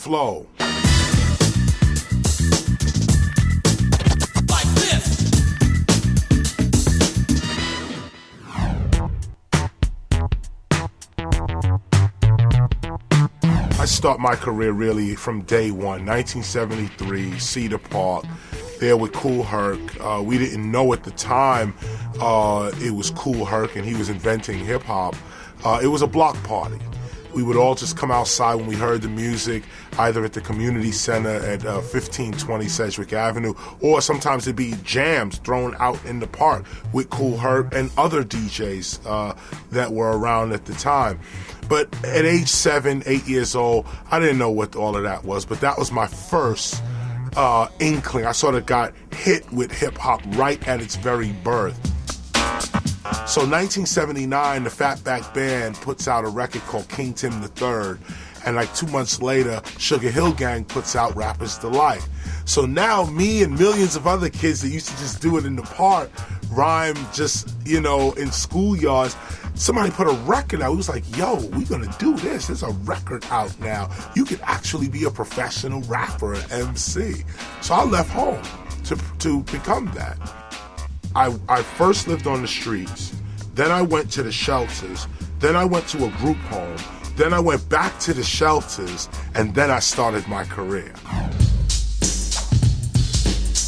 flow. Like this. I start my career really from day one, 1973, Cedar Park, there with Kool Herc. We didn't know at the time it was Kool Herc and he was inventing hip hop. It was a block party. We would all just come outside when we heard the music, either at the community center at 1520 Sedgwick Avenue, or sometimes it'd be jams thrown out in the park with Kool Herc and other DJs that were around at the time. But at age 7, 8 years old, I didn't know what all of that was, but that was my first inkling. I sort of got hit with hip hop right at its very birth. So 1979, the Fatback Band puts out a record called King Tim III, and like 2 months later, Sugar Hill Gang puts out Rapper's Delight. So now me and millions of other kids that used to just do it in the park, rhyme just, in schoolyards, somebody put a record out. It was like, yo, we're gonna do this. There's a record out now. You could actually be a professional rapper, an MC. So I left home to become that. I first lived on the streets, then I went to the shelters, then I went to a group home, then I went back to the shelters, and then I started my career.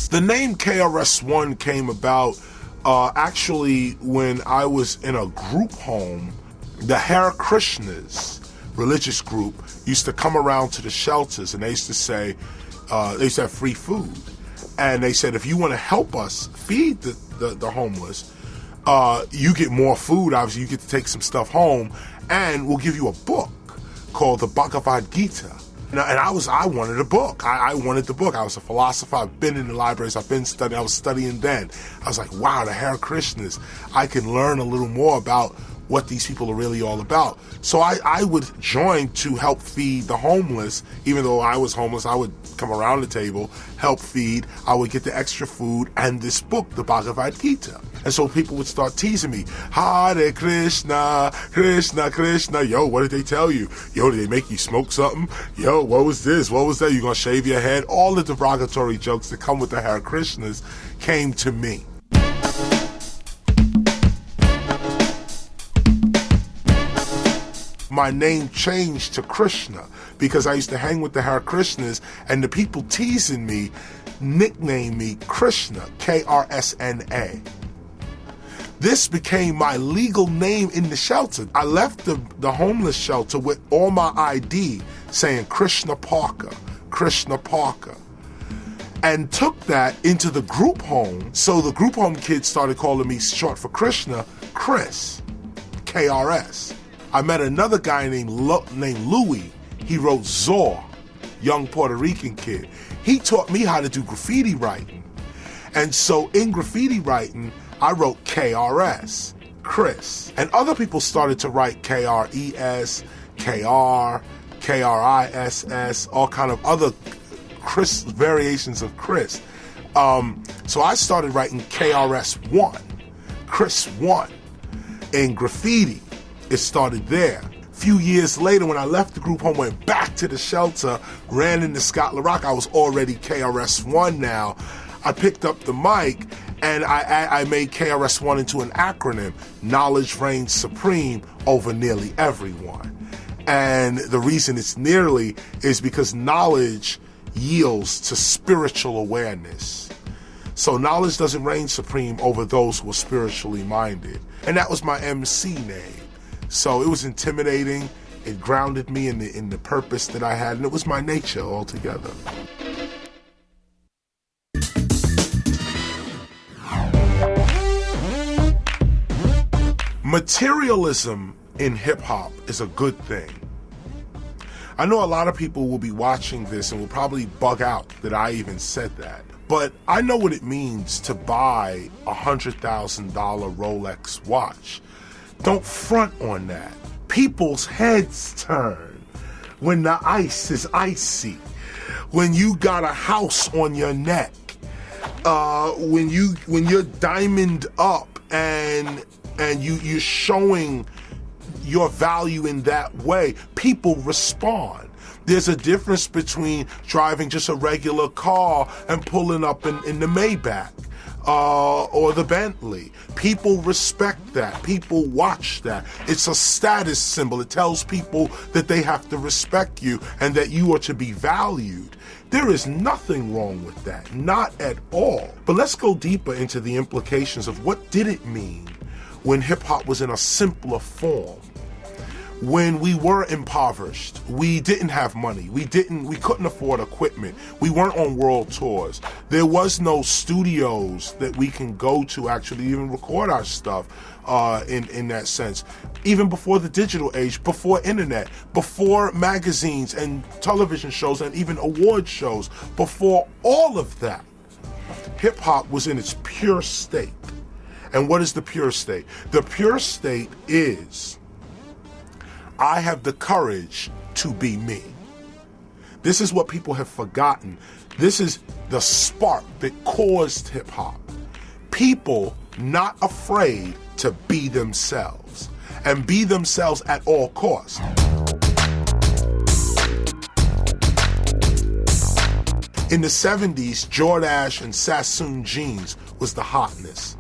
The name KRS-One came about actually when I was in a group home. The Hare Krishnas, religious group, used to come around to the shelters, and they used to say, they used to have free food. And they said, if you want to help us feed the homeless, you get more food. Obviously, you get to take some stuff home, and we'll give you a book called the Bhagavad Gita. And I wanted a book. I wanted the book. I was a philosopher. I've been in the libraries. I've been studying. I was studying then. I was like, wow, the Hare Krishnas. I can learn a little more about what these people are really all about. So I would join to help feed the homeless. Even though I was homeless, I would come around the table, help feed. I would get the extra food and this book, the Bhagavad Gita. And so people would start teasing me. Hare Krishna, Krishna, Krishna. Yo, what did they tell you? Yo, did they make you smoke something? Yo, what was this? What was that? You gonna shave your head? All the derogatory jokes that come with the Hare Krishnas came to me. My name changed to Krishna because I used to hang with the Hare Krishnas, and the people teasing me nicknamed me Krishna, K-R-S-N-A. This became my legal name in the shelter. I left the homeless shelter with all my ID saying Krishna Parker, Krishna Parker, and took that into the group home. So the group home kids started calling me, short for Krishna, Chris, K-R-S. I met another guy named Louis. He wrote Zor, young Puerto Rican kid. He taught me how to do graffiti writing. And so in graffiti writing, I wrote KRS, Chris. And other people started to write KRES, KR, KRISS, all kind of other Chris variations of Chris. So I started writing KRS-One, Chris One, in graffiti. It started there. A few years later, when I left the group home, went back to the shelter, ran into Scott LaRock. I was already KRS-One now. I picked up the mic and I made KRS-One into an acronym, Knowledge Reigns Supreme over nearly everyone. And the reason it's nearly is because knowledge yields to spiritual awareness. So knowledge doesn't reign supreme over those who are spiritually minded. And that was my MC name. So it was intimidating. It grounded me in the purpose that I had, and it was my nature altogether. Materialism in hip-hop is a good thing. I know a lot of people will be watching this and will probably bug out that I even said that. But I know what it means to buy a $100,000 Rolex watch. Don't front on that. People's heads turn when the ice is icy, when you got a house on your neck, when you're diamond up and you're showing your value in that way. People respond. There's a difference between driving just a regular car and pulling up in the Maybach or the Bentley. People respect that. People watch that. It's a status symbol. It tells people that they have to respect you and that you are to be valued. There is nothing wrong with that, not at all. But let's go deeper into the implications of what did it mean when hip-hop was in a simpler form. When we were impoverished, we didn't have money, we couldn't afford equipment, we weren't on world tours, there was no studios that we can go to actually even record our stuff in that sense. Even before the digital age, before internet, before magazines and television shows and even award shows, before all of that, hip-hop was in its pure state. And what is the pure state? The pure state is, I have the courage to be me. This is what people have forgotten. This is the spark that caused hip hop. People not afraid to be themselves and be themselves at all costs. In the 70s, Jordache and Sassoon jeans was the hotness.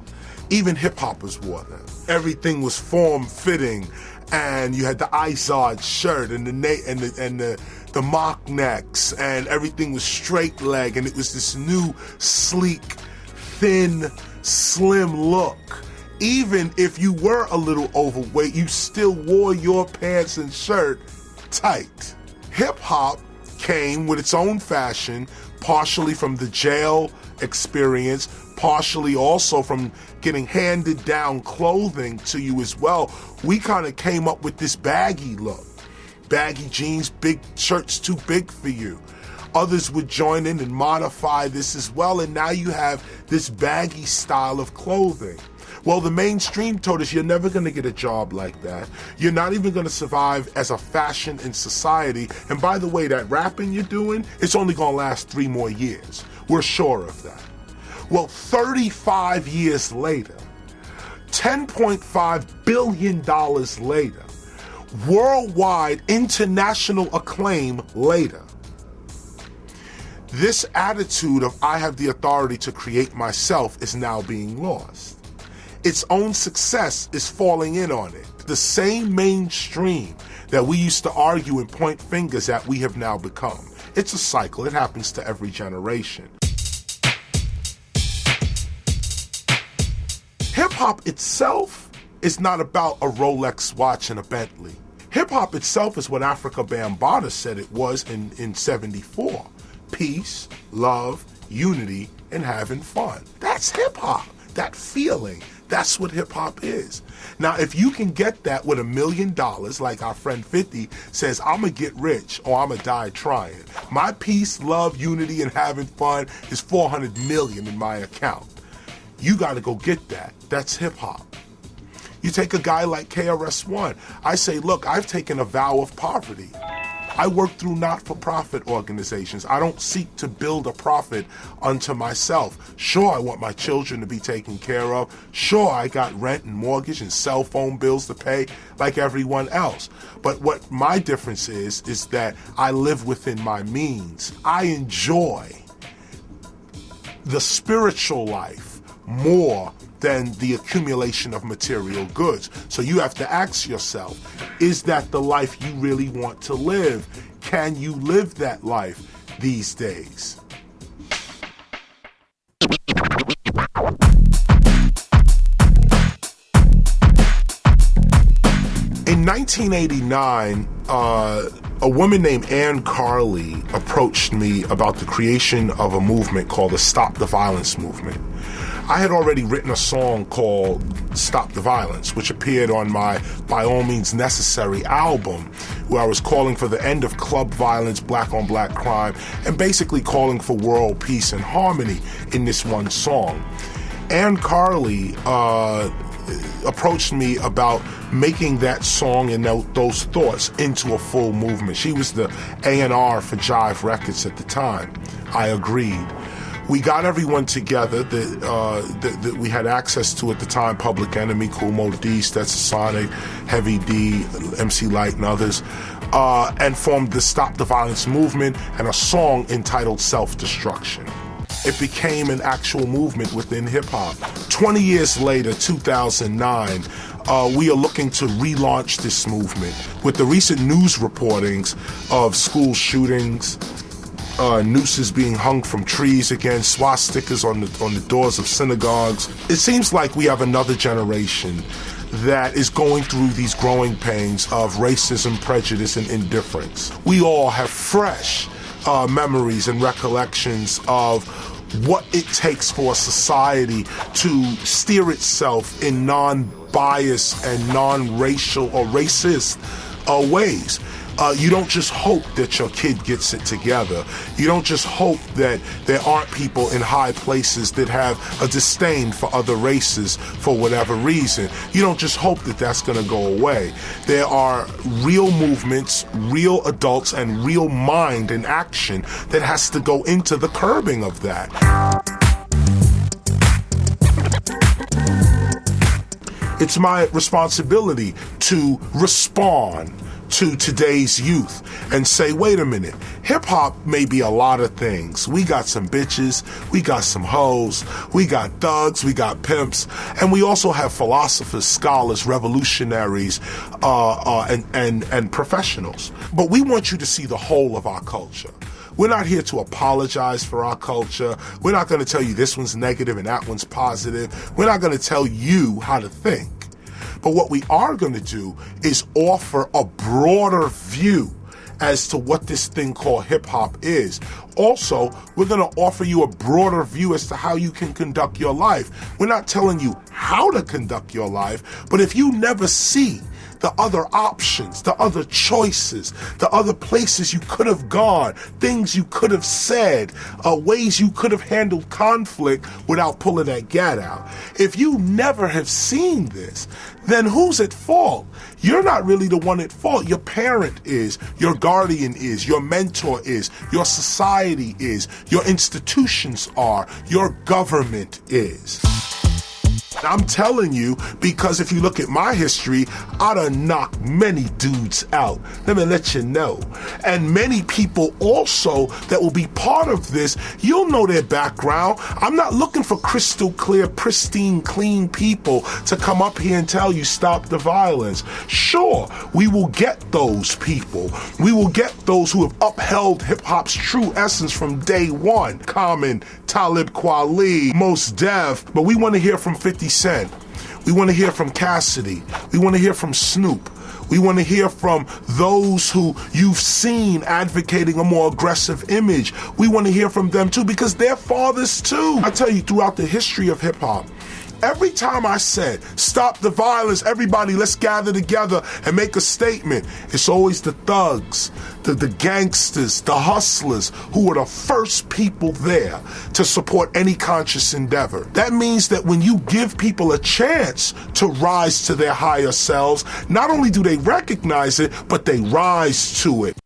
Even hip hoppers wore them. Everything was form-fitting, and you had the Izod shirt and the mock necks, and everything was straight leg, and it was this new, sleek, thin, slim look. Even if you were a little overweight, you still wore your pants and shirt tight. Hip hop came with its own fashion, partially from the jail experience, partially also from getting handed down clothing to you as well. We kind of came up with this baggy look. Baggy jeans, big shirts too big for you. Others would join in and modify this as well, and now you have this baggy style of clothing. Well, the mainstream told us you're never going to get a job like that. You're not even going to survive as a fashion in society. And by the way, that rapping you're doing, it's only going to last 3 more years. We're sure of that. Well, 35 years later, $10.5 billion later, worldwide international acclaim later, this attitude of I have the authority to create myself is now being lost. Its own success is falling in on it. The same mainstream that we used to argue and point fingers at, we have now become. It's a cycle. It happens to every generation. Hip-hop itself is not about a Rolex watch and a Bentley. Hip-hop itself is what Afrika Bambaataa said it was in 74. Peace, love, unity, and having fun. That's hip-hop. That feeling. That's what hip-hop is. Now, if you can get that with $1 million, like our friend 50 says, I'm going to get rich or I'm going to die trying. My peace, love, unity, and having fun is $400 million in my account. You got to go get that. That's hip-hop. You take a guy like KRS-One. I say, look, I've taken a vow of poverty. I work through not-for-profit organizations. I don't seek to build a profit unto myself. Sure, I want my children to be taken care of. Sure, I got rent and mortgage and cell phone bills to pay like everyone else. But what my difference is that I live within my means. I enjoy the spiritual life more than the accumulation of material goods. So you have to ask yourself, is that the life you really want to live? Can you live that life these days? In 1989, a woman named Ann Carly approached me about the creation of a movement called the Stop the Violence movement. I had already written a song called Stop the Violence, which appeared on my By All Means Necessary album, where I was calling for the end of club violence, black on black crime, and basically calling for world peace and harmony in this one song. Ann Carly approached me about making that song and those thoughts into a full movement. She was the A&R for Jive Records at the time. I agreed. We got everyone together that we had access to at the time: Public Enemy, Kool Moe Dee, Stetsasonic, Heavy D, MC Light, and others. and formed the Stop the Violence movement and a song entitled Self-Destruction. It became an actual movement within hip-hop. 20 years later, 2009, we are looking to relaunch this movement with the recent news reportings of school shootings, nooses being hung from trees again, swastikas on the doors of synagogues. It seems like we have another generation that is going through these growing pains of racism, prejudice, and indifference. We all have fresh memories and recollections of what it takes for a society to steer itself in non-biased and non-racial or racist ways. You don't just hope that your kid gets it together. You don't just hope that there aren't people in high places that have a disdain for other races for whatever reason. You don't just hope that that's going to go away. There are real movements, real adults, and real mind and action that has to go into the curbing of that. It's my responsibility to respond to today's youth and say, wait a minute, hip-hop may be a lot of things. We got some bitches, we got some hoes, we got thugs, we got pimps, and we also have philosophers, scholars, revolutionaries, and professionals. But we want you to see the whole of our culture. We're not here to apologize for our culture. We're not going to tell you this one's negative and that one's positive. We're not going to tell you how to think. But what we are going to do is offer a broader view as to what this thing called hip-hop is. Also, we're going to offer you a broader view as to how you can conduct your life. We're not telling you how to conduct your life, but if you never see the other options, the other choices, the other places you could have gone, things you could have said, ways you could have handled conflict without pulling that gat out. If you never have seen this, then who's at fault? You're not really the one at fault. Your parent is, your guardian is, your mentor is, your society is, your institutions are, your government is. I'm telling you, because if you look at my history, I done knocked many dudes out. Let me let you know. And many people also that will be part of this, you'll know their background. I'm not looking for crystal clear, pristine, clean people to come up here and tell you stop the violence. Sure, we will get those people. We will get those who have upheld hip-hop's true essence from day one. Common, Talib Kweli, Mos Def, but we want to hear from 50 Cent. We want to hear from Cassidy. We want to hear from Snoop. We want to hear from those who you've seen advocating a more aggressive image. We want to hear from them too, because they're fathers too. I tell you, throughout the history of hip hop, every time I said, stop the violence, everybody, let's gather together and make a statement, it's always the thugs, the gangsters, the hustlers who are the first people there to support any conscious endeavor. That means that when you give people a chance to rise to their higher selves, not only do they recognize it, but they rise to it.